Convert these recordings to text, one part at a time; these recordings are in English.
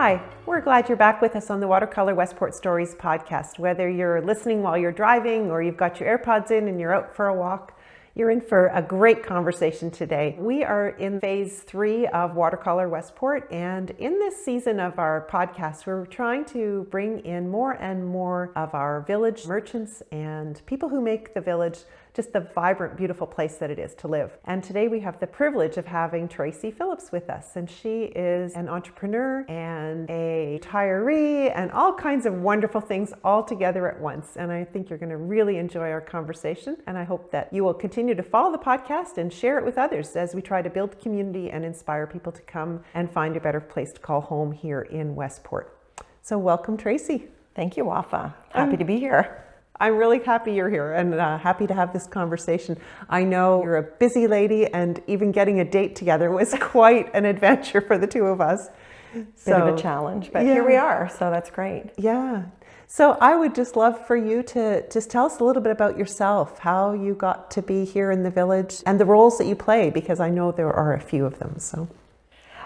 Hi, we're glad you're back with us on the Watercolour Westport Stories Podcast. Whether you're listening while you're driving or you've got your AirPods in and you're out for a walk, you're in for a great conversation today. We are in phase 3 of Watercolour Westport, and in this season of our podcast, we're trying to bring in more and more of our village merchants and people who make the village just the vibrant, beautiful place that it is to live. And today we have the privilege of having Tracey Phillips with us. And she is an entrepreneur and a retiree and all kinds of wonderful things all together at once. And I think you're going to really enjoy our conversation. And I hope that you will continue to follow the podcast and share it with others as we try to build community and inspire people to come and find a better place to call home here in Westport. So welcome, Tracey. Thank you, Wafa. Happy to be here. I'm really happy you're here and happy to have this conversation. I know you're a busy lady, and even getting a date together was quite an adventure for the two of us. Bit of a challenge, but here we are, so that's great. Yeah. So I would just love for you to just tell us a little bit about yourself, how you got to be here in the village and the roles that you play, because I know there are a few of them. So.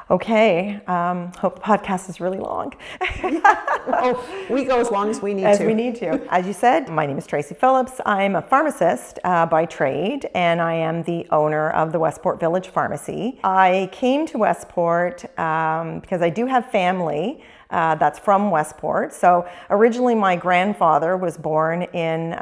Okay, hope the podcast is really long. Oh, we go as long as we need As we need to. As you said, my name is Tracey Phillips. I'm a pharmacist by trade, and I am the owner of the Westport Village Pharmacy. I came to Westport because I do have family that's from Westport. So originally my grandfather was born in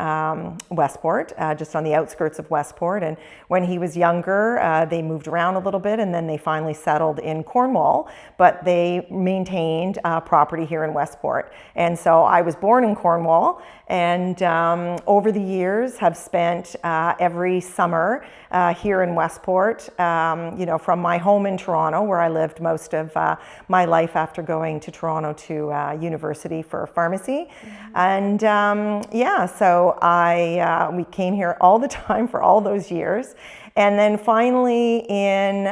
Westport, just on the outskirts of Westport. And when he was younger, they moved around a little bit, and then they finally settled in Cornwall, but they maintained property here in Westport. And so I was born in Cornwall, and over the years have spent every summer here in Westport, from my home in Toronto, where I lived most of my life after going to Toronto to university for pharmacy. And so we came here all the time for all those years. And then finally in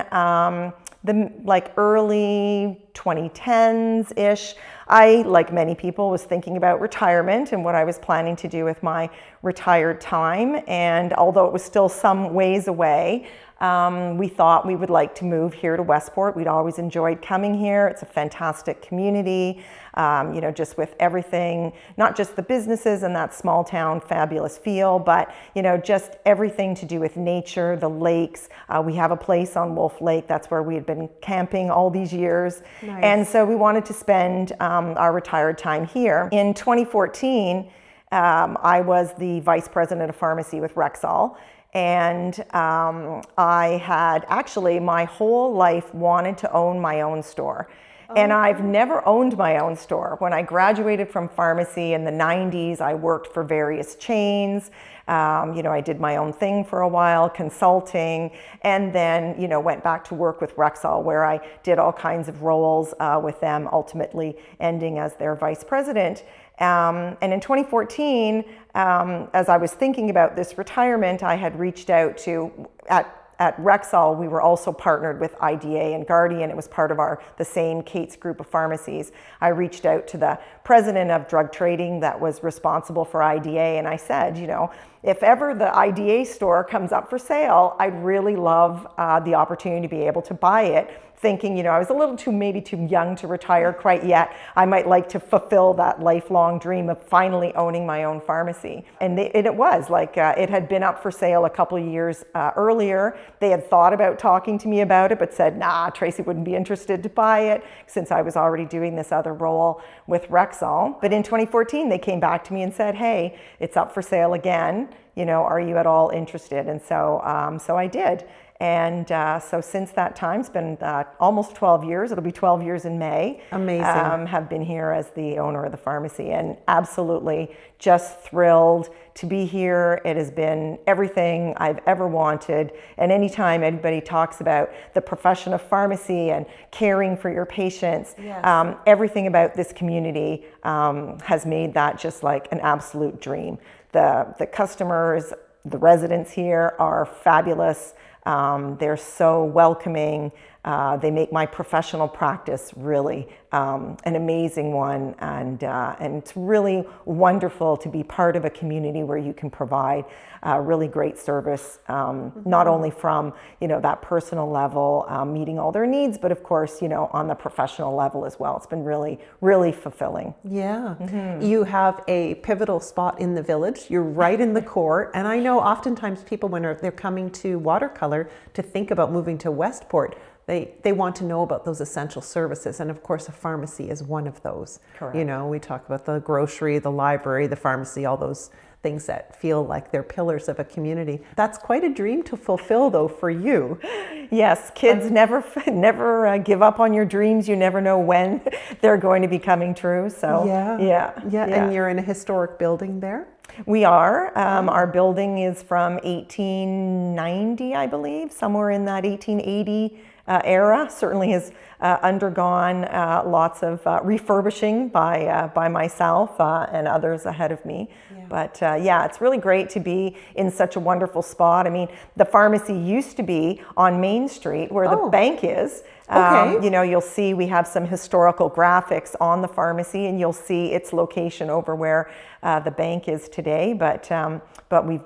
the early 2010s-ish, I, like many people, was thinking about retirement and what I was planning to do with my retired time. And although it was still some ways away, we thought we would like to move here to Westport. We'd always enjoyed coming here. It's a fantastic community, just with everything, not just the businesses and that small town fabulous feel, but, just everything to do with nature, the lakes. We have a place on Wolf Lake. That's where we had been camping all these years. Nice. And so we wanted to spend our retired time here. In 2014, I was the vice president of pharmacy with Rexall. And I had actually my whole life wanted to own my own store. And I've never owned my own store. When I graduated from pharmacy in the 90s, I worked for various chains. I did my own thing for a while, consulting, and then, went back to work with Rexall, where I did all kinds of roles with them, ultimately ending as their vice president. And in 2014, as I was thinking about this retirement, I had reached out to, at Rexall, we were also partnered with IDA and Guardian. It was part of the same Kate's group of pharmacies. I reached out to the president of drug trading that was responsible for IDA, and I said, if ever the IDA store comes up for sale, I'd really love the opportunity to be able to buy it, thinking, I was a little maybe too young to retire quite yet. I might like to fulfill that lifelong dream of finally owning my own pharmacy. And it was it had been up for sale a couple of years earlier. They had thought about talking to me about it, but said, nah, Tracey wouldn't be interested to buy it since I was already doing this other role with Rexall. But in 2014, they came back to me and said, hey, it's up for sale again. Are you at all interested? And so I did. And so since that time, it's been almost 12 years. It'll be 12 years in May. Amazing. Have been here as the owner of the pharmacy, and absolutely just thrilled to be here. It has been everything I've ever wanted. And anytime anybody talks about the profession of pharmacy and caring for your patients, yes. Everything about this community has made that just like an absolute dream. The customers, the residents here are fabulous. They're so welcoming. They make my professional practice really an amazing one, and it's really wonderful to be part of a community where you can provide really great service, not only from that personal level, meeting all their needs, but of course on the professional level as well. It's been really, really fulfilling. Yeah. You have a pivotal spot in the village. You're right in the core, and I know oftentimes people, when they're coming to Watercolour to think about moving to Westport, they want to know about those essential services, and of course a pharmacy is one of those. Correct. We talk about the grocery, the library, the pharmacy, all those things that feel like they're pillars of a community. That's quite a dream to fulfill, though, for you. Yes, kids never give up on your dreams. You never know when they're going to be coming true. So yeah. And you're in a historic building there? We are. Our building is from 1890, I believe, somewhere in that 1880 era. Certainly has undergone lots of refurbishing by myself and others ahead of me. Yeah. But it's really great to be in such a wonderful spot. I mean, the pharmacy used to be on Main Street where the bank is. Okay. You'll see we have some historical graphics on the pharmacy, and you'll see its location over where the bank is today. But we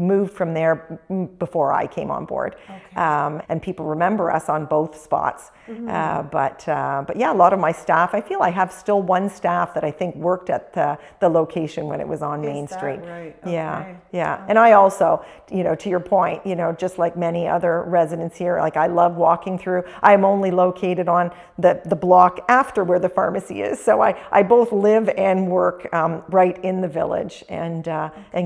moved from there before I came on board. Okay. And people remember us on both spots. But yeah, a lot of my staff, I feel I have still one staff that I think worked at the location when it was on Main Street. Right? Okay. Yeah. And I also, to your point, just like many other residents here, like I love walking through. I'm only located on the block after where the pharmacy is. So I both live and work right in the village, and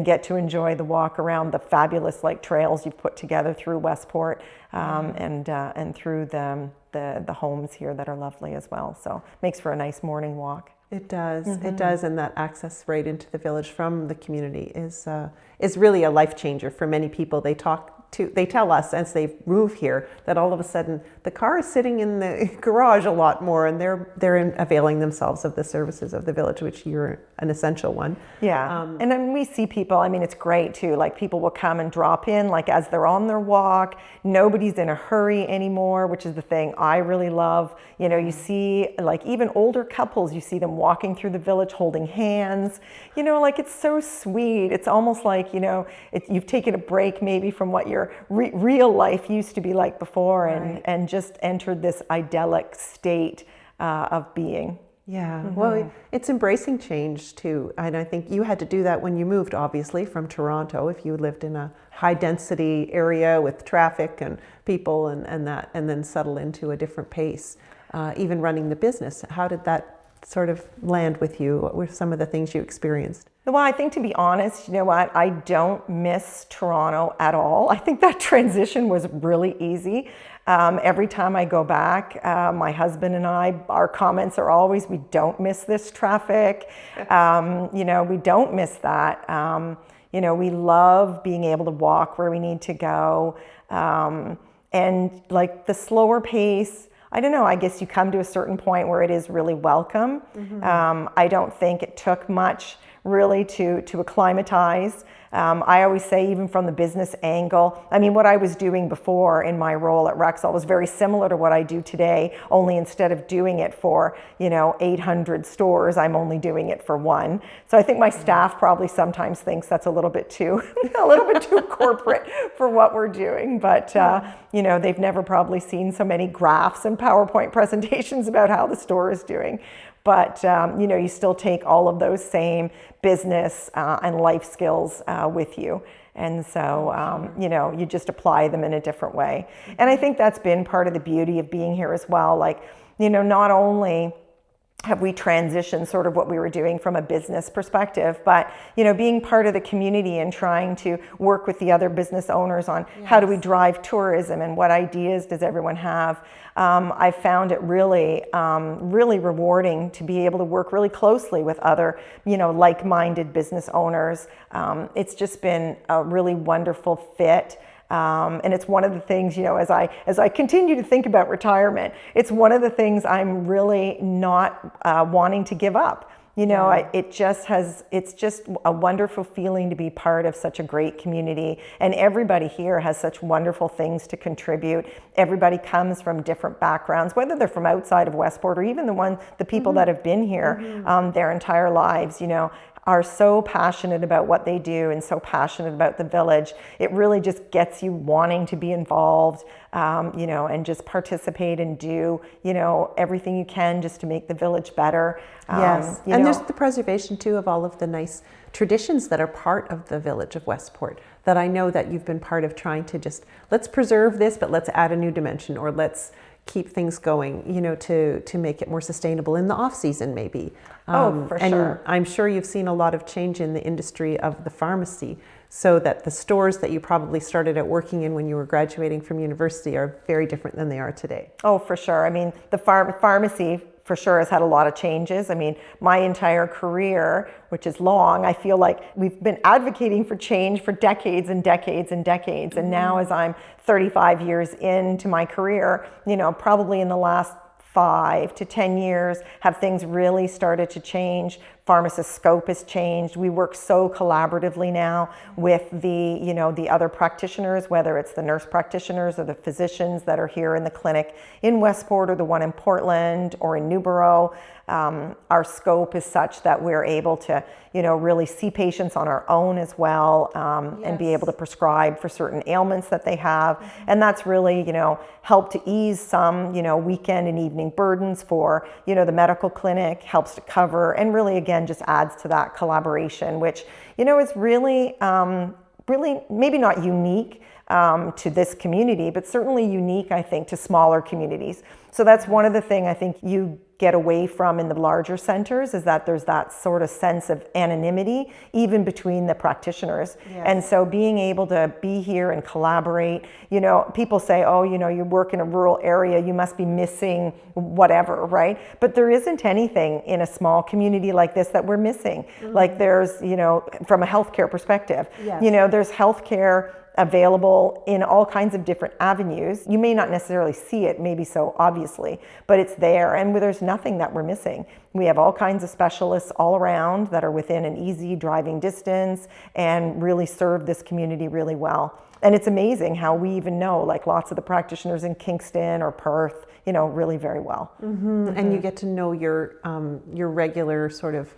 get to enjoy the walk around the fabulous trails you've put together through Westport, and through the homes here that are lovely as well. So makes for a nice morning walk. It does. It does, and that access right into the village from the community is really a life changer for many people. They tell us as they move here that all of a sudden the car is sitting in the garage a lot more, and they're availing themselves of the services of the village, which you're an essential one. Yeah, and then we see people, I mean, it's great too, people will come and drop in as they're on their walk. Nobody's in a hurry anymore, which is the thing I really love. You see even older couples, you see them walking through the village holding hands. It's so sweet. It's almost you've taken a break maybe from what your real life used to be like before, and just entered this idyllic state of being. Yeah, well, it's embracing change too. And I think you had to do that when you moved, obviously, from Toronto. If you lived in a high density area with traffic and people and then settle into a different pace, even running the business. How did that sort of land with you? What were some of the things you experienced? Well, I think, to be honest, you know what? I don't miss Toronto at all. I think that transition was really easy. Every time I go back, my husband and I, our comments are always, we don't miss this traffic. We don't miss that. We love being able to walk where we need to go. And the slower pace, I don't know, I guess you come to a certain point where it is really welcome. I don't think it took much really to acclimatize. I always say, even from the business angle, I mean, what I was doing before in my role at Rexall was very similar to what I do today, only instead of doing it for, 800 stores, I'm only doing it for one. So I think my staff probably sometimes thinks that's a little bit too corporate for what we're doing. But, they've never probably seen so many graphs and PowerPoint presentations about how the store is doing. But, you still take all of those same business and life skills with you. And so, you just apply them in a different way. And I think that's been part of the beauty of being here as well. Not only have we transitioned sort of what we were doing from a business perspective, but, being part of the community and trying to work with the other business owners on how do we drive tourism and what ideas does everyone have. I found it really, really rewarding to be able to work really closely with other, like-minded business owners. It's just been a really wonderful fit. And it's one of the things, as I continue to think about retirement, it's one of the things I'm really not wanting to give up. You know, it's just a wonderful feeling to be part of such a great community. And everybody here has such wonderful things to contribute. Everybody comes from different backgrounds, whether they're from outside of Westport or even the people that have been here their entire lives, you know, are so passionate about what they do and so passionate about the village. It really just gets you wanting to be involved, you know, and just participate and do, you know, everything you can just to make the village better. Yes, and there's the preservation too of all of the nice traditions that are part of the village of Westport that I know that you've been part of, trying to just, let's preserve this, but let's add a new dimension, or let's keep things going, you know, to make it more sustainable in the off season maybe. For and sure. I'm sure you've seen a lot of change in the industry of the pharmacy, so that the stores that you probably started out working in when you were graduating from university are very different than they are today. Oh, for sure. I mean, the pharmacy for sure has had a lot of changes. I mean, my entire career, which is long, I feel like we've been advocating for change for decades and decades and decades. And now, as I'm 35 years into my career, you know, probably in the last 5 to 10 years, have things really started to change. Pharmacist scope has changed. We work so collaboratively now with the, you know, the other practitioners, whether it's the nurse practitioners or the physicians that are here in the clinic in Westport or the one in Portland or in Newborough. Our scope is such that we're able to, you know, really see patients on our own as well, and be able to prescribe for certain ailments that they have. And that's really, you know, helped to ease some, you know, weekend and evening burdens for, you know, the medical clinic, helps to cover, and really, again, just adds to that collaboration, which, you know, is really, really maybe not unique to this community, but certainly unique, I think, to smaller communities. So that's one of the things I think you get away from in the larger centers, is that there's that sort of sense of anonymity even between the practitioners. And so being able to be here and collaborate, you know, people say, oh, you know, you work in a rural area, you must be missing whatever, right? But there isn't anything in a small community like this that we're missing. Like there's, you know, from a healthcare perspective, you know, there's healthcare available in all kinds of different avenues. You may not necessarily see it, maybe so obviously, but it's there, and there's nothing that we're missing. We have all kinds of specialists all around that are within an easy driving distance and really serve this community really well. And it's amazing how we even know, like, lots of the practitioners in Kingston or Perth, you know, really very well. And you get to know your regular sort of,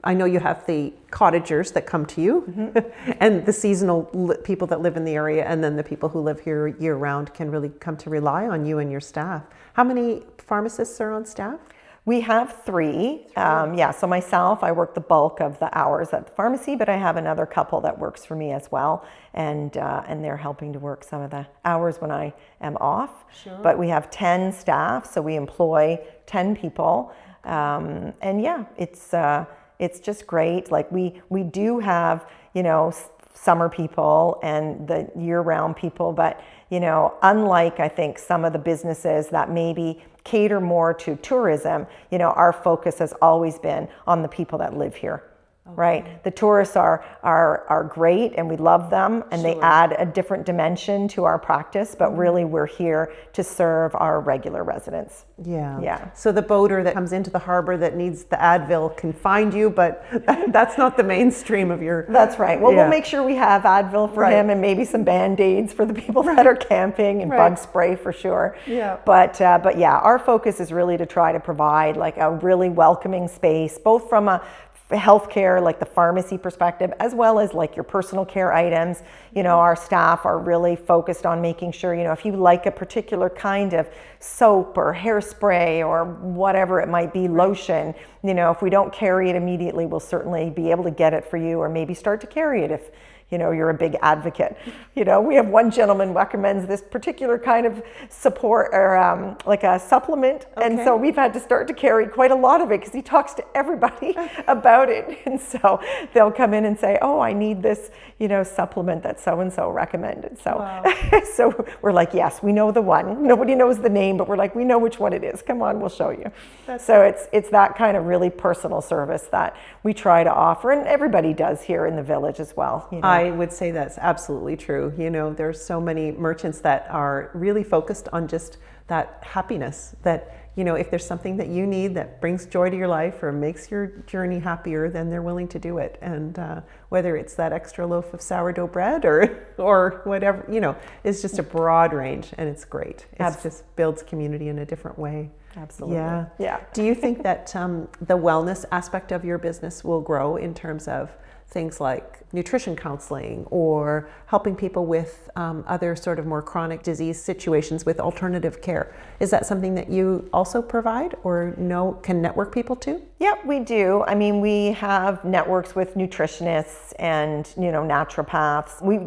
I know you have the cottagers that come to you, and the seasonal people that live in the area, and then the people who live here year round can really come to rely on you and your staff. How many pharmacists are on staff? We have 3. So myself, I work the bulk of the hours at the pharmacy, but I have another couple that works for me as well, and they're helping to work some of the hours when I am off. But we have 10 staff, so we employ 10 people, and yeah, it's just great. Like we do have, you know, summer people and the year-round people, but, you know, unlike I think some of the businesses that maybe cater more to tourism, you know, our focus has always been on the people that live here. Right? The tourists are great, and we love them, and they add a different dimension to our practice, but really we're here to serve our regular residents. Yeah. So the boater that comes into the harbor that needs the Advil can find you, but that's not the mainstream of your... That's right. Well, we'll make sure we have Advil for him, and maybe some Band-Aids for the people that are camping, and bug spray for sure. But yeah, our focus is really to try to provide like a really welcoming space, both from a healthcare, like the pharmacy perspective, as well as like your personal care items. You know, our staff are really focused on making sure, you know, if you like a particular kind of soap or hairspray or whatever it might be, lotion, you know, if we don't carry it immediately, we'll certainly be able to get it for you, or maybe start to carry it if, you know, you're a big advocate. You know, we have one gentleman recommends this particular kind of support, or like a supplement. And so we've had to start to carry quite a lot of it because he talks to everybody about it. And so they'll come in and say, oh, I need this, you know, supplement that so-and-so recommended. So, so we're like, yes, we know the one. Nobody knows the name, but we're like, we know which one it is. Come on, we'll show you. So it's that kind of really personal service that we try to offer, and everybody does here in the village as well. You know? I would say that's absolutely true. You know, there's so many merchants that are really focused on just that happiness, that if there's something that you need that brings joy to your life or makes your journey happier, then they're willing to do it. And whether it's that extra loaf of sourdough bread or whatever, it's just a broad range, and it's great. It just builds community in a different way. Absolutely. Yeah. Do you think that the wellness aspect of your business will grow in terms of things like nutrition counseling or helping people with other sort of more chronic disease situations with alternative care? Is that something that you also provide or can network people to? Yeah, we do. I mean, we have networks with nutritionists and, naturopaths. We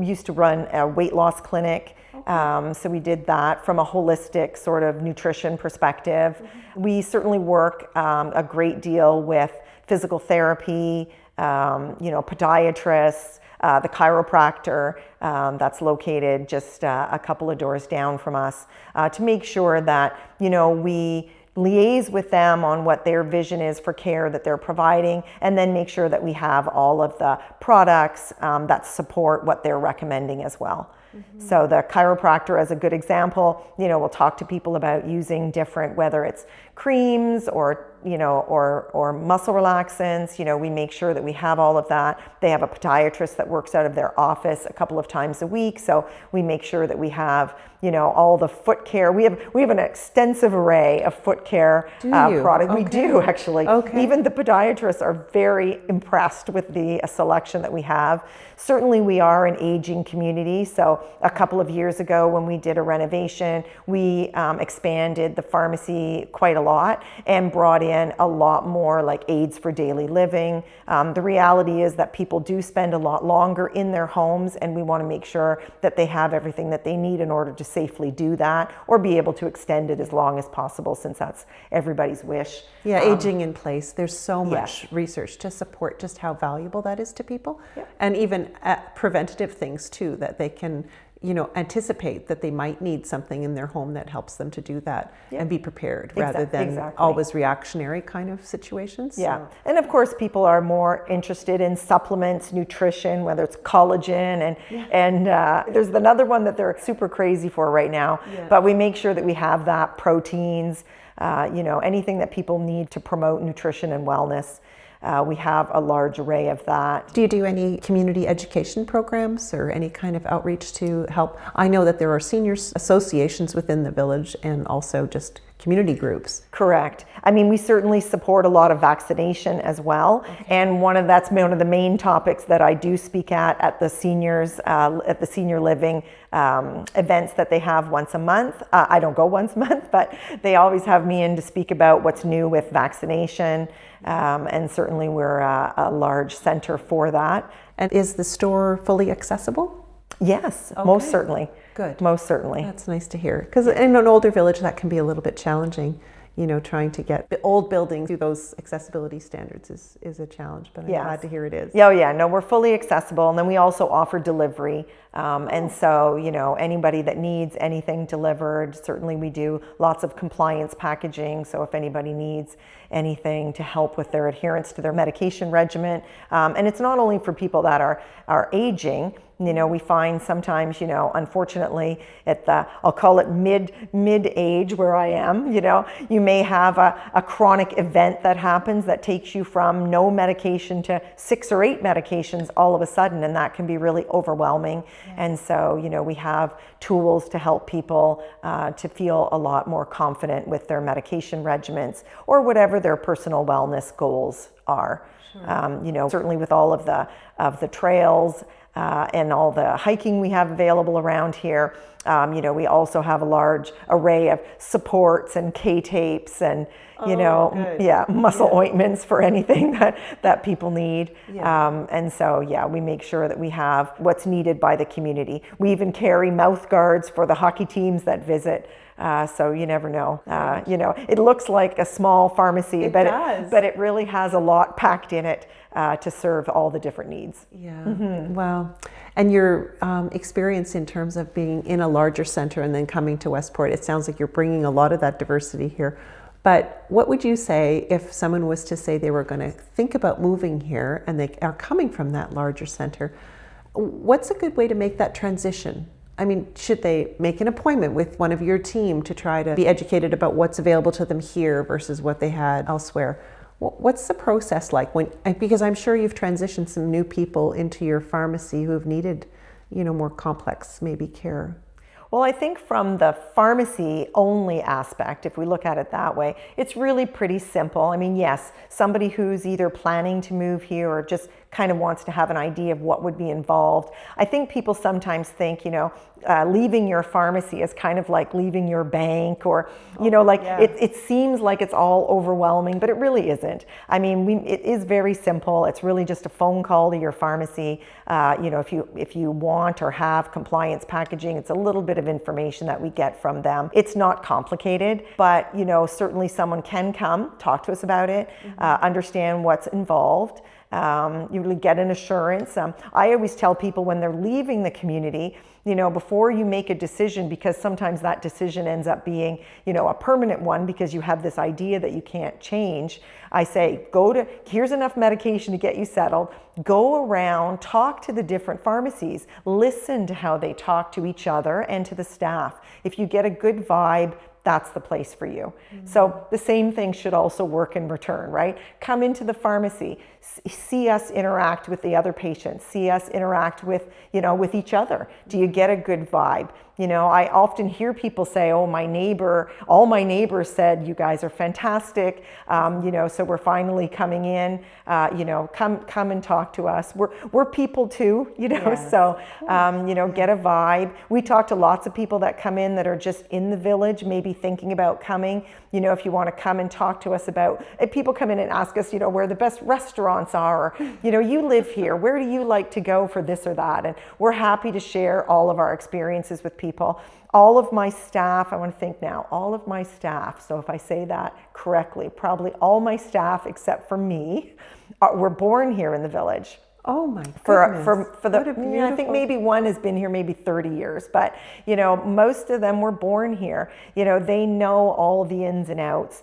used to run a weight loss clinic. So we did that from a holistic sort of nutrition perspective. Mm-hmm. We certainly work a great deal with physical therapy, podiatrists, the chiropractor that's located just a couple of doors down from us, to make sure that, we liaise with them on what their vision is for care that they're providing, and then make sure that we have all of the products that support what they're recommending as well. Mm-hmm. So the chiropractor, as a good example, we'll talk to people about using different, whether it's creams or muscle relaxants. We make sure that we have all of that. They have a podiatrist that works out of their office a couple of times a week. So we make sure that we have, all the foot care. We have an extensive array of foot care products. Okay. We do, actually. Okay. Even the podiatrists are very impressed with the selection that we have. Certainly we are an aging community. So a couple of years ago when we did a renovation, we expanded the pharmacy quite a lot and brought in a lot more like aids for daily living. The reality is that people do spend a lot longer in their homes, and we want to make sure that they have everything that they need in order to safely do that, or be able to extend it as long as possible, since that's everybody's wish. Yeah, aging in place. There's so much research to support just how valuable that is to people. Yep. And even preventative things too, that they can anticipate that they might need something in their home that helps them to do that and be prepared rather than always reactionary kind of situations. Yeah. So. And of course, people are more interested in supplements, nutrition, whether it's collagen and there's another one that they're super crazy for right now, but we make sure that we have that, proteins, anything that people need to promote nutrition and wellness. We have a large array of that. Do you do any community education programs or any kind of outreach to help? I know that there are seniors associations within the village and also just community groups. Correct. I mean, we certainly support a lot of vaccination as well. Okay. And that's one of the main topics that I do speak at the seniors, at the senior living events that they have once a month. I don't go once a month, but they always have me in to speak about what's new with vaccination. And certainly we're a large center for that. And is the store fully accessible? Yes, most certainly. Good. Most certainly. That's nice to hear. Because in an older village, that can be a little bit challenging. Trying to get the old buildings to those accessibility standards is a challenge, but I'm glad to hear it is. No, we're fully accessible. And then we also offer delivery. And so, anybody that needs anything delivered, certainly we do lots of compliance packaging. So if anybody needs anything to help with their adherence to their medication regimen, and it's not only for people that are aging. We find sometimes, unfortunately, at I'll call it mid-age where I am, you may have a chronic event that happens that takes you from no medication to 6 or 8 medications all of a sudden, and that can be really overwhelming. Yeah. And so, we have tools to help people to feel a lot more confident with their medication regimens or whatever their personal wellness goals are. Sure. Certainly with all of the trails, and all the hiking we have available around here. We also have a large array of supports and K-tapes and, muscle ointments for anything that people need. Yeah. And so, we make sure that we have what's needed by the community. We even carry mouth guards for the hockey teams that visit. So you never know. It looks like a small pharmacy, but it really has a lot packed in it to serve all the different needs. Yeah. Mm-hmm. Wow. And your experience in terms of being in a larger center and then coming to Westport, it sounds like you're bringing a lot of that diversity here. But what would you say if someone was to say they were going to think about moving here and they are coming from that larger center? What's a good way to make that transition? I mean, should they make an appointment with one of your team to try to be educated about what's available to them here versus what they had elsewhere? What's the process like because I'm sure you've transitioned some new people into your pharmacy who have needed, more complex maybe care? Well, I think from the pharmacy only aspect, if we look at it that way, it's really pretty simple. I mean, yes, somebody who's either planning to move here or just kind of wants to have an idea of what would be involved. I think people sometimes think, leaving your pharmacy is kind of like leaving your bank, or, it seems like it's all overwhelming, but it really isn't. I mean, it is very simple. It's really just a phone call to your pharmacy. If you want or have compliance packaging, it's a little bit of information that we get from them. It's not complicated, but, certainly someone can come, talk to us about it, understand what's involved. You really get an assurance. I always tell people when they're leaving the community, before you make a decision, because sometimes that decision ends up being, a permanent one because you have this idea that you can't change. I say, here's enough medication to get you settled. Go around, talk to the different pharmacies, listen to how they talk to each other and to the staff. If you get a good vibe, that's the place for you. So the same thing should also work in return, right? Come into the pharmacy, see us interact with the other patients, see us interact with, with each other. Do you get a good vibe? I often hear people say, oh, all my neighbors said, you guys are fantastic. So we're finally coming in, come and talk to us. We're people too, Yes. So, get a vibe. We talk to lots of people that come in that are just in the village, maybe thinking about coming. If you want to come and talk to us about, if people come in and ask us, where the best restaurants are, or, you live here, where do you like to go for this or that? And we're happy to share all of our experiences with people. All of my staff, I want to think now, all of my staff, so if I say that correctly, probably all my staff except for me were born here in the village. Oh my goodness. I think maybe one has been here maybe 30 years, but most of them were born here. They know all the ins and outs,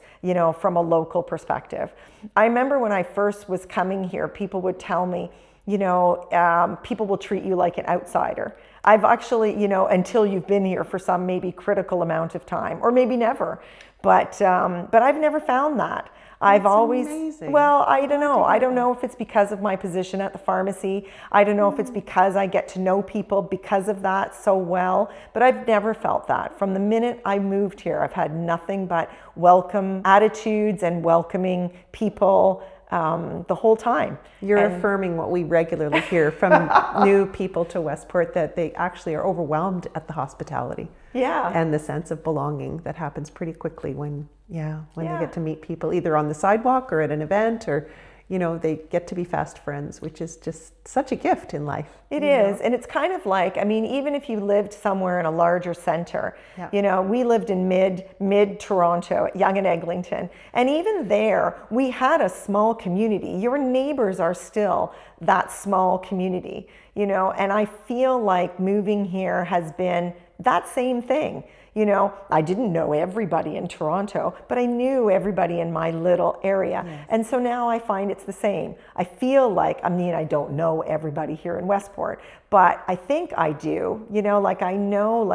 from a local perspective. I remember when I first was coming here, people would tell me, people will treat you like an outsider. I've actually, until you've been here for some maybe critical amount of time, or maybe never, but I've never found that. I've always, amazing. Well, I don't know. I don't know if it's because of my position at the pharmacy. I don't know if it's because I get to know people because of that so well, but I've never felt that. From the minute I moved here, I've had nothing but welcome attitudes and welcoming people the whole time. You're affirming what we regularly hear from new people to Westport, that they actually are overwhelmed at the hospitality. Yeah. And the sense of belonging that happens pretty quickly when they get to meet people either on the sidewalk or at an event, or they get to be fast friends, which is just such a gift in life. It is. And it's kind of like, even if you lived somewhere in a larger center, we lived in mid Toronto, at Yonge and Eglinton. And even there, we had a small community. Your neighbors are still that small community, and I feel like moving here has been that same thing. I didn't know everybody in Toronto, but I knew everybody in my little area. Yes. And so now I find it's the same. I feel like, I don't know everybody here in Westport, but I think I do, I know,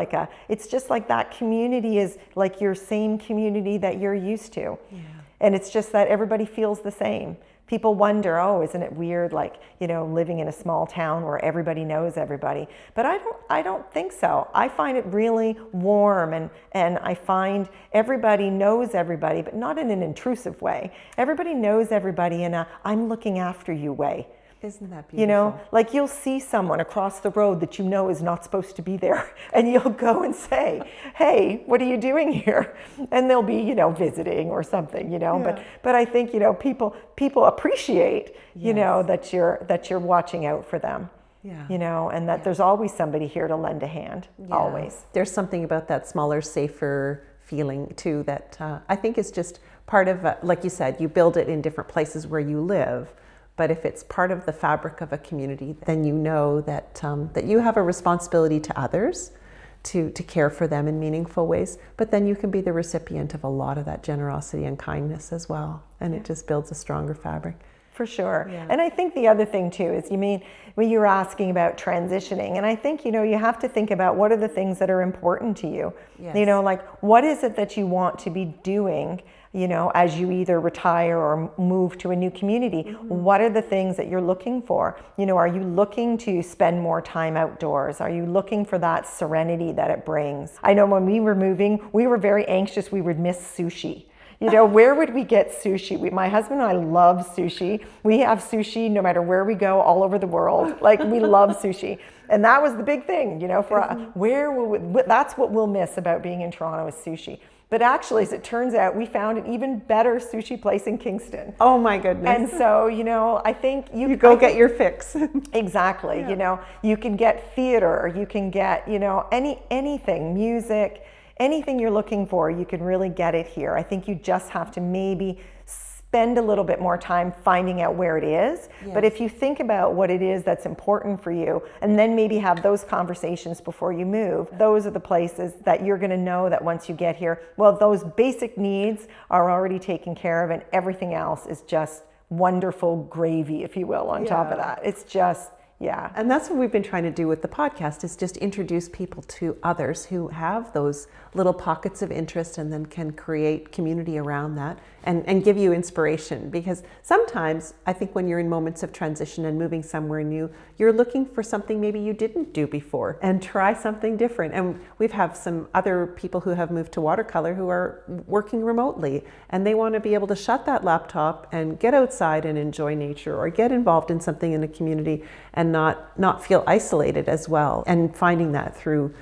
it's just like that community is like your same community that you're used to. Yeah. And it's just that everybody feels the same. People wonder, isn't it weird, living in a small town where everybody knows everybody? But I don't think so. I find it really warm, and I find everybody knows everybody, but not in an intrusive way. Everybody knows everybody in a I'm looking after you way. Isn't that beautiful? You'll see someone across the road that is not supposed to be there, and you'll go and say, hey, what are you doing here? And they'll be, visiting or something, Yeah. But I think, people appreciate, Yes. that you're watching out for them. Yeah. And that there's always somebody here to lend a hand, always. There's something about that smaller, safer feeling too that I think is just part of, like you said, you build it in different places where you live. But if it's part of the fabric of a community, then you know that that you have a responsibility to others to care for them in meaningful ways. But then you can be the recipient of a lot of that generosity and kindness as well. And it just builds a stronger fabric. For sure. Yeah. And I think the other thing too is, when you were asking about transitioning, and I think, you have to think about what are the things that are important to you. Yes. Like what is it that you want to be doing, as you either retire or move to a new community? What are the things that you're looking for? Are you looking to spend more time outdoors? Are you looking for that serenity that it brings? I know when we were moving, we were very anxious we would miss sushi. Where would we get sushi? My husband and I love sushi. We have sushi no matter where we go all over the world. Like, we love sushi. And that was the big thing, that's what we'll miss about being in Toronto is sushi. But actually, as it turns out, we found an even better sushi place in Kingston. Oh my goodness. And so, I think you go get your fix. Exactly. Yeah. You can get theater, you can get, anything, music, anything you're looking for, you can really get it here. I think you just have to maybe spend a little bit more time finding out where it is. Yes. But if you think about what it is that's important for you, and then maybe have those conversations before you move, those are the places that you're going to know that once you get here, well, those basic needs are already taken care of, and everything else is just wonderful gravy, if you will, on top of that. It's just, yeah. And that's what we've been trying to do with the podcast, is just introduce people to others who have those little pockets of interest, and then can create community around that and give you inspiration. Because sometimes I think when you're in moments of transition and moving somewhere new, you're looking for something maybe you didn't do before, and try something different. And we've have some other people who have moved to Watercolour who are working remotely, and they want to be able to shut that laptop and get outside and enjoy nature, or get involved in something in a community and not feel isolated as well. And finding that through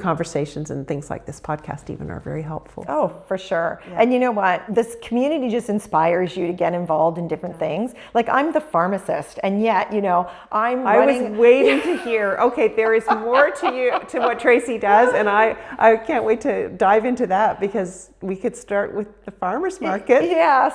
conversations and things like this podcast even are very helpful. Oh, for sure. Yeah. And you know what? This community just inspires you to get involved in different things. Like, I'm the pharmacist, and yet, I was waiting to hear, okay, there is more to what Tracey does, and I can't wait to dive into that, because we could start with the farmers market. Yeah,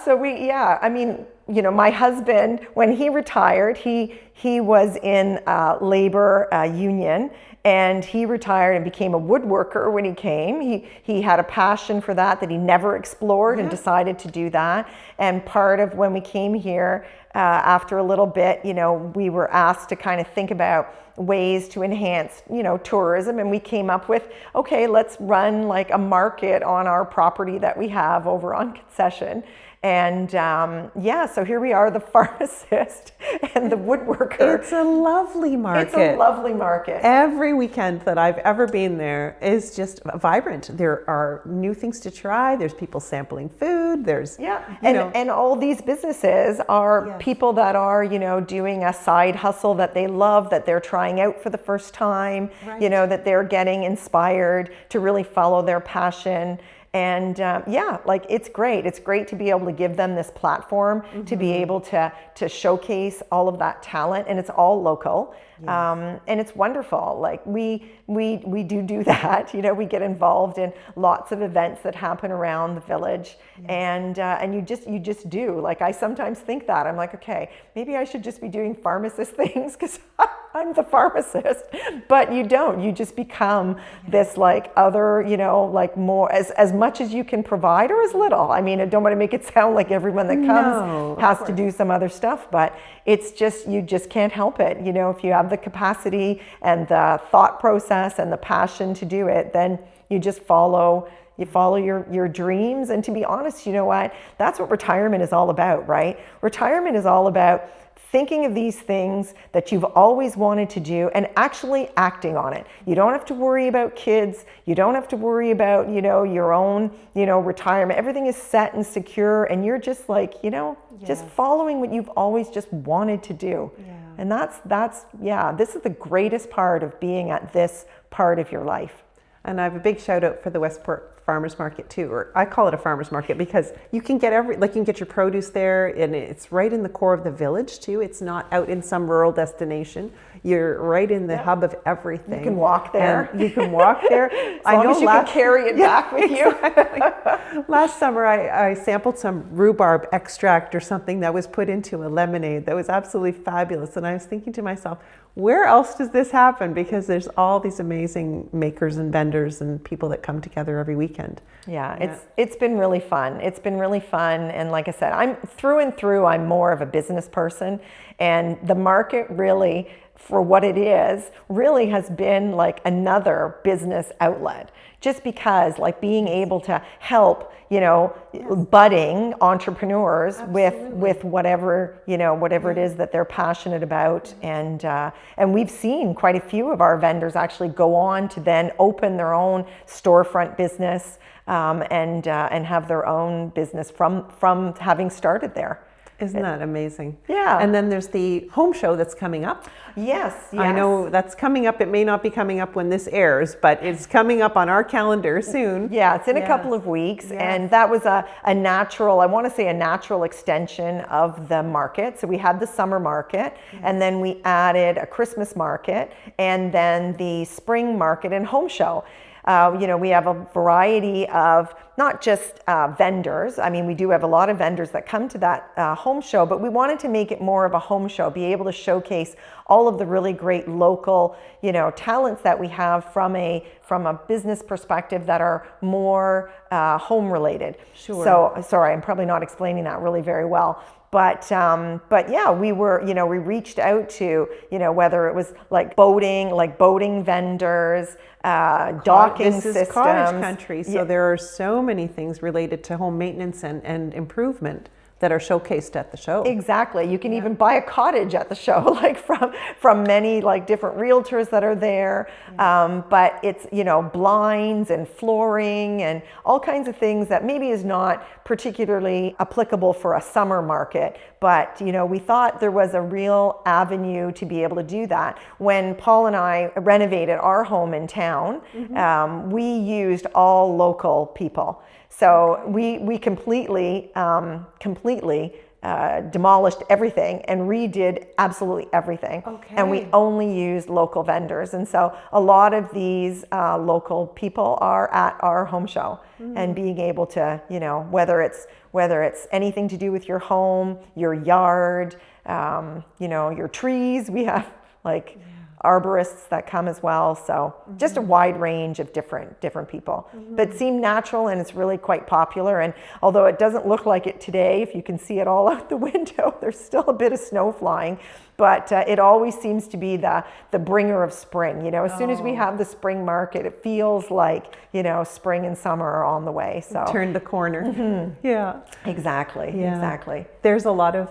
my husband, when he retired, he was in labor union, and he retired and became a woodworker when he came. He had a passion for that he never explored, and decided to do that. And part of when we came here, after a little bit, we were asked to kind of think about ways to enhance, tourism. And we came up with, okay, let's run like a market on our property that we have over on Concession. And so here we are, the pharmacist and the woodworker. It's a lovely market. It's a lovely market. Every weekend that I've ever been there is just vibrant. There are new things to try. There's people sampling food. There's, and all these businesses are people that are, doing a side hustle that they love, that they're trying out for the first time, that they're getting inspired to really follow their passion. And it's great. It's great to be able to give them this platform, to be able to showcase all of that talent, and it's all local. Yes. And it's wonderful. Like, we do that. We get involved in lots of events that happen around the village. Yes. And you just do. Like, I sometimes think that I'm like, okay, maybe I should just be doing pharmacist things, because I'm the pharmacist. But you don't. You just become this like other, like more as much as you can provide, or as little. I mean, I don't want to make it sound like everyone that comes has to do some other stuff, but it's just, you just can't help it. If you have the capacity and the thought process and the passion to do it, then you just follow your dreams. And to be honest, you know what? That's what retirement is all about, right? Retirement is all about thinking of these things that you've always wanted to do and actually acting on it. You don't have to worry about kids. You don't have to worry about, your own, retirement. Everything is set and secure, and you're just like, just following what you've always just wanted to do. Yeah. And this is the greatest part of being at this part of your life. And I have a big shout out for the Westport Farmers Market too, or I call it a farmers market, because you can get you can get your produce there, and it's right in the core of the village too. It's not out in some rural destination. You're right in the hub of everything. You can walk there. And you can walk there. As long as you can carry it back with you. Exactly. Last summer, I sampled some rhubarb extract or something that was put into a lemonade that was absolutely fabulous. And I was thinking to myself, where else does this happen? Because there's all these amazing makers and vendors and people that come together every weekend. weekend. Yeah, it's been really fun. It's been really fun. And like I said, I'm through and through, I'm more of a business person. And the market really, for what it is, really has been like another business outlet. Just because like being able to help, budding entrepreneurs with whatever, whatever it is that they're passionate about. And we've seen quite a few of our vendors actually go on to then open their own storefront business and have their own business from having started there. Isn't that amazing? Yeah. And then there's the home show that's coming up. Yes. I know that's coming up. It may not be coming up when this airs, but it's coming up on our calendar soon. Yeah, it's in a couple of weeks. Yes. And that was a natural, I want to say a natural extension of the market. So we had the summer market, and then we added a Christmas market, and then the spring market and home show. We have a variety of not just vendors. I mean, we do have a lot of vendors that come to that home show, but we wanted to make it more of a home show, be able to showcase all of the really great local, talents that we have from a business perspective that are more home related. Sure. So, sorry, I'm probably not explaining that really very well. But yeah, we were, we reached out to, whether it was like boating vendors, docking systems. This is cottage country, so there are so many things related to home maintenance and improvement that are showcased at the show. Exactly. You can even buy a cottage at the show, like from many like different realtors that are there. But it's, blinds and flooring and all kinds of things that maybe is not particularly applicable for a summer market. But, we thought there was a real avenue to be able to do that. When Paul and I renovated our home in town, we used all local people. So we completely demolished everything and redid absolutely everything. Okay. And we only used local vendors. And so a lot of these local people are at our home show and being able to, whether it's anything to do with your home, your yard, your trees, we have arborists that come as well. So just a wide range of different people, but it seemed natural, and it's really quite popular. And although it doesn't look like it today, if you can see it all out the window, there's still a bit of snow flying, but it always seems to be the bringer of spring. As soon as we have the spring market, it feels like, spring and summer are on the way. So turn the corner. Yeah. Exactly. There's a lot of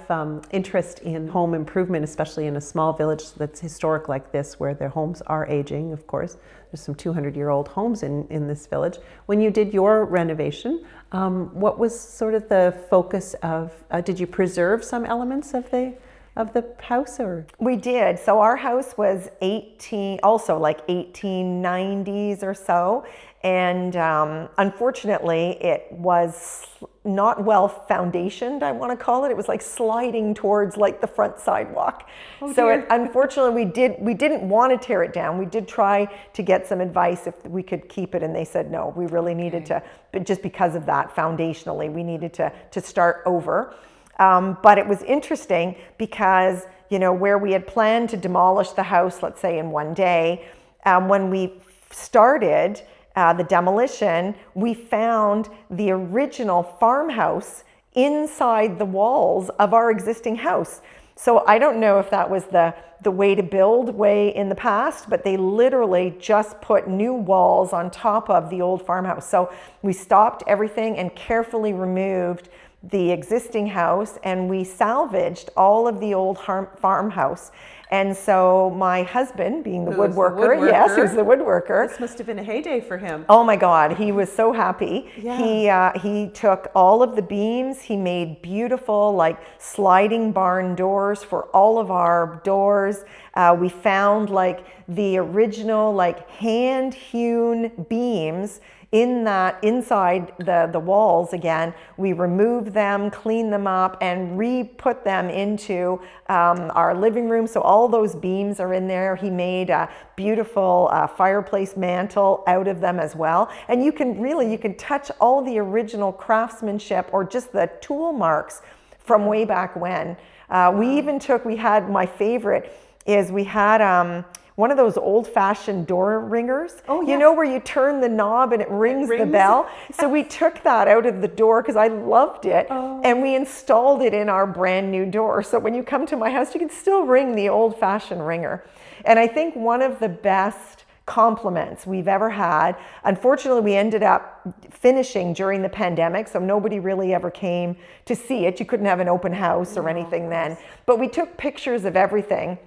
interest in home improvement, especially in a small village that's historic like this, where their homes are aging, of course. There's some 200-year-old homes in this village. When you did your renovation, what was sort of the focus of, did you preserve some elements of the house, or? We did. So our house was 1890s or so. And unfortunately, it was not well foundationed, I want to call it. It was like sliding towards like the front sidewalk. Oh, so unfortunately, we didn't want to tear it down. We did try to get some advice if we could keep it, and they said no, we really needed to, but just because of that, foundationally, we needed to start over. But it was interesting because, where we had planned to demolish the house, let's say in one day, when we started the demolition, we found the original farmhouse inside the walls of our existing house. So I don't know if that was the way to build way in the past, but they literally just put new walls on top of the old farmhouse. So we stopped everything and carefully removed the existing house, and we salvaged all of the old farmhouse. And so my husband, being the woodworker, yes, who's the woodworker. This must have been a heyday for him. Oh my God, he was so happy. Yeah. He took all of the beams, he made beautiful like sliding barn doors for all of our doors. We found like the original like hand-hewn beams inside the walls again. We removed them, cleaned them up, and re-put them into our living room. So all those beams are in there. He made a beautiful fireplace mantle out of them as well. And you can touch all the original craftsmanship or just the tool marks from way back when. We had, my favorite is we had one of those old-fashioned door ringers. Oh, yes. You know, where you turn the knob and it rings the bell? Yes. So we took that out of the door because I loved it, and we installed it in our brand new door. So when you come to my house, you can still ring the old-fashioned ringer. And I think one of the best compliments we've ever had, unfortunately we ended up finishing during the pandemic, so nobody really ever came to see it. You couldn't have an open house or anything then, but we took pictures of everything.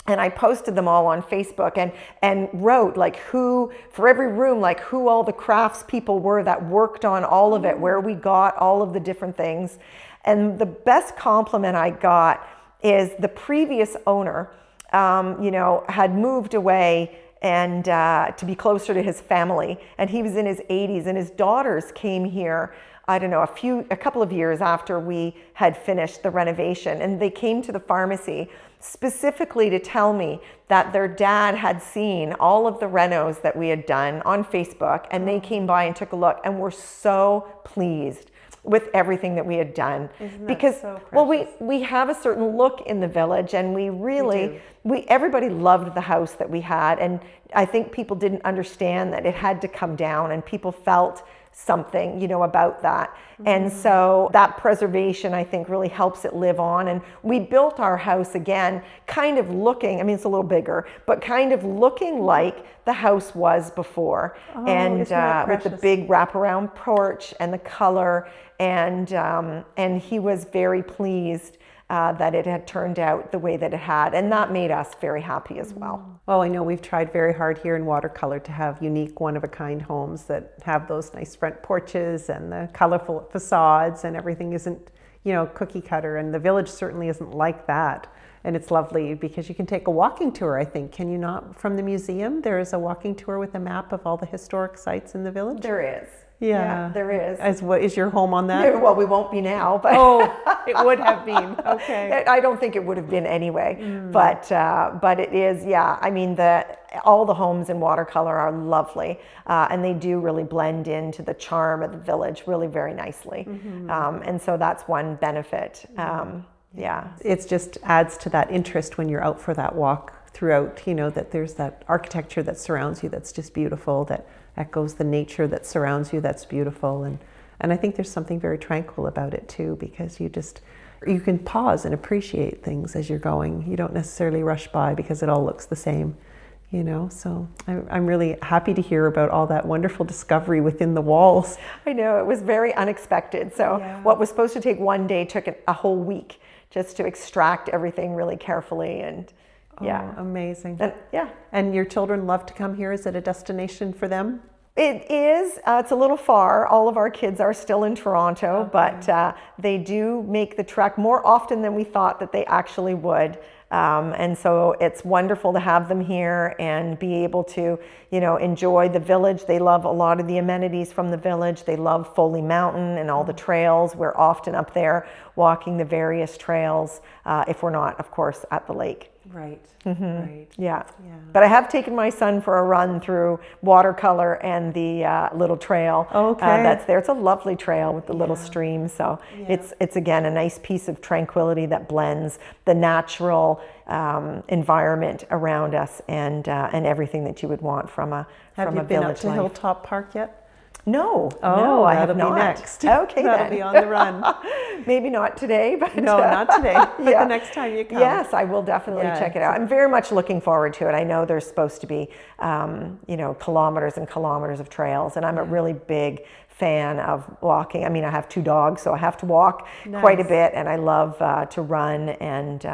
And I posted them all on Facebook and wrote like who, for every room, like who all the crafts people were that worked on all of it, where we got all of the different things. And the best compliment I got is the previous owner, you know, had moved away and to be closer to his family. And he was in his 80s, and his daughters came here, I don't know, a couple of years after we had finished the renovation. And they came to the pharmacy specifically to tell me that their dad had seen all of the renos that we had done on Facebook, and they came by and took a look and were so pleased with everything that we had done. Because so well, we have a certain look in the village, and we really everybody loved the house that we had, and I think people didn't understand that it had to come down, and people felt something, you know, about that. And so that preservation, I think, really helps it live on. And we built our house again, kind of looking, I mean, it's a little bigger, but kind of looking like the house was before. And with the big wraparound porch and the color, and he was very pleased that it had turned out the way that it had, and that made us very happy as well. Well, I know we've tried very hard here in Watercolour to have unique, one-of-a-kind homes that have those nice front porches and the colorful facades, and everything isn't, you know, cookie cutter, and the village certainly isn't like that. And it's lovely because you can take a walking tour, I think. Can you not? From the museum, there is a walking tour with a map of all the historic sites in the village? There is. Yeah, there is. As what is your home on that? Well, we won't be now, but it would have been. Okay. I don't think it would have been anyway, but it is. Yeah, I mean all the homes in Watercolour are lovely, and they do really blend into the charm of the village really very nicely, and so that's one benefit. Yeah, it just adds to that interest when you're out for that walk throughout. You know that there's that architecture that surrounds you that's just beautiful, that echoes the nature that surrounds you, that's beautiful. And I think there's something very tranquil about it too, because you can pause and appreciate things as you're going. You don't necessarily rush by because it all looks the same, you know. So I'm really happy to hear about all that wonderful discovery within the walls. I know, it was very unexpected. So what was supposed to take one day took a whole week just to extract everything really carefully. And amazing. And, and your children love to come here. Is it a destination for them? It is. It's a little far. All of our kids are still in Toronto, but they do make the trek more often than we thought that they actually would. And so it's wonderful to have them here and be able to, you know, enjoy the village. They love a lot of the amenities from the village. They love Foley Mountain and all the trails. We're often up there walking the various trails, if we're not, of course, at the lake. Right. Right. Yeah. But I have taken my son for a run through Watercolour and the little trail that's there. It's a lovely trail with the little stream. So it's again a nice piece of tranquility that blends the natural environment around us and everything that you would want from a Have you been up to Hilltop Park yet? No, I have that'll not. be next. Okay, that'll be on the run. Maybe not today, but no, not today. But the next time you come. Yes, I will definitely check it out. I'm very much looking forward to it. I know there's supposed to be, you know, kilometers and kilometers of trails, and I'm a really big fan of walking. I mean, I have 2 dogs, so I have to walk quite a bit, and I love to run and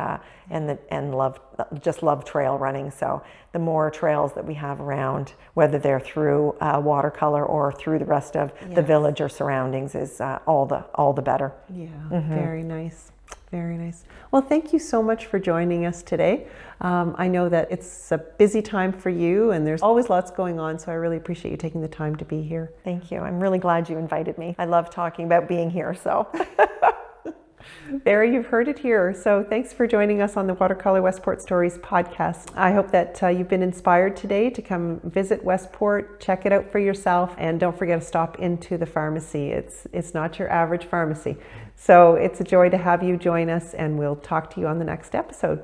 love trail running. So the more trails that we have around, whether they're through Watercolour or through the rest of the village or surroundings, is all the better. Yeah, very nice. Very nice. Well, thank you so much for joining us today. I know that it's a busy time for you and there's always lots going on, so I really appreciate you taking the time to be here. Thank you. I'm really glad you invited me. I love talking about being here, so. There, you've heard it here. So thanks for joining us on the Watercolour Westport Stories podcast. I hope that you've been inspired today to come visit Westport, check it out for yourself, and don't forget to stop into the pharmacy. It's not your average pharmacy. So it's a joy to have you join us, and we'll talk to you on the next episode.